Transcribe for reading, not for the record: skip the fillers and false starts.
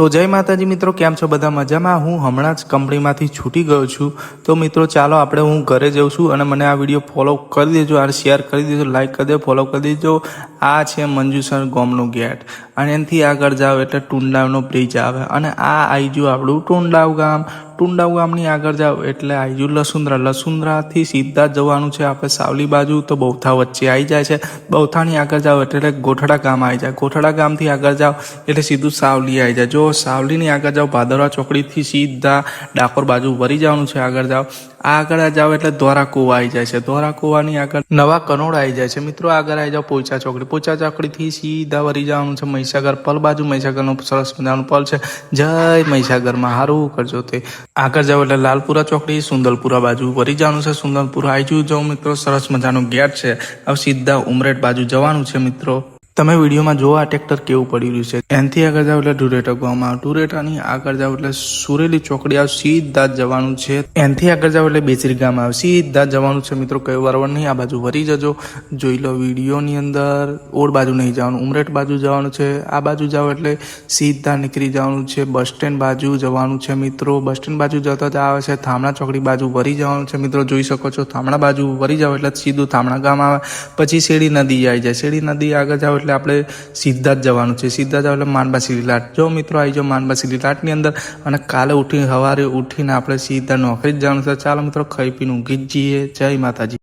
તો જય માતાજી મિત્રો, કેમ છો બધા? મજામાં? હું હમણાં જ કંપનીમાંથી છૂટી ગયો છું. તો મિત્રો ચાલો આપણે હું ઘરે જાઉં છું અને મને આ વિડીયો ફોલો કરી દેજો અને શેર કરી દેજો, લાઇક કરી દેજો, ફોલો કરી દેજો. આ છે મંજુસર ગામનું ગેટ અને એનાથી આગળ જાઓ એટલે ટુંડાવનો બ્રિજ આવે અને આ આવી ગયું આપણું ટુંડાવ ગામ. ટુંડાવ ગામની આગળ જાઓ એટલે આવી ગયું લસુંદરા. લસુંદરાથી સીધા જવાનું છે આપણે સાવલી બાજુ, તો બૌથા વચ્ચે આવી જાય છે. બૌથાની આગળ જાઓ એટલે ગોઠડા ગામ આવી જાય. ગોઠડા ગામથી આગળ જાઓ એટલે સીધું સાવલી આવી જાય. જો સાવલીની આગળ જાઓ ભાદરવા ચોકડીથી સીધા ડાકોર બાજુ વળી જવાનું છે. આગળ જાઓ, આગળ જાઓ એટલે ધોરા કુવા આવી જાય છે. ધોરા કુવાની આગળ નવા કનોડ આવી જાય છે. મિત્રો આગળ આવી જાઓ પોચા ચોકડી. પોચા ચોકડીથી સીધા વળી જવાનું છે મહીસાગર પલ બાજુ. મહીસાગરનું સરસ મજાનું પલ છે. જય મહીસાગરમાં, સારું કરજો તે. આગળ જાઓ એટલે લાલપુરા ચોકડી સુંદરપુરા બાજુ વળી જવાનું છે. સુંદરપુરા આવી જાઓ મિત્રો, સરસ મજાનું ગેટ છે. હવે સીધા ઉમરેઠ બાજુ જવાનું છે. મિત્રો તમે વિડીયોમાં જો આ ટ્રેક્ટર કેવું પડી રહ્યું છે. એનાથી આગળ જાવ એટલે ધુરેટા ગામ આવે. ધુરેટાની આગળ જાવ એટલે સુરેલી ચોકડી આવે, સીધા જ જવાનું છે. એનાથી આગળ જાવ એટલે બેચરી ગામ આવે, સીધા જવાનું છે. મિત્રો કઈ વરવડ નહીં, આ બાજુ વરી જજો. જોઈ લો વિડીયોની અંદર. ઓડ બાજુ નહીં જવાનું, ઉમરેઠ બાજુ જવાનું છે. આ બાજુ જાવ એટલે સીધા નીકળી જવાનું છે. બસ સ્ટેન્ડ બાજુ જવાનું છે. મિત્રો બસ સ્ટેન્ડ બાજુ જતા જ આવે છે થામણા ચોકડી બાજુ વરી જવાનું છે. મિત્રો જોઈ શકો છો, થામણા બાજુ વરી જાવ એટલે સીધું થામણા ગામ આવે. પછી શેડી નદી આવી જાય. શેડી નદી આગળ જાવ એટલે આપણે સીધા જ જવાનું છે. સીધા જાવ એટલે માનબા સિરીલાટ. જો મિત્રો આવી જાઓ માનબા સિરીલાટની અંદર અને કાલે સવારે ઉઠીને આપણે સીધા નોકરી જ જવાનું છે. ચાલો મિત્રો ખાઈ પીને ઊંઘી જ જઈએ. જય માતાજી.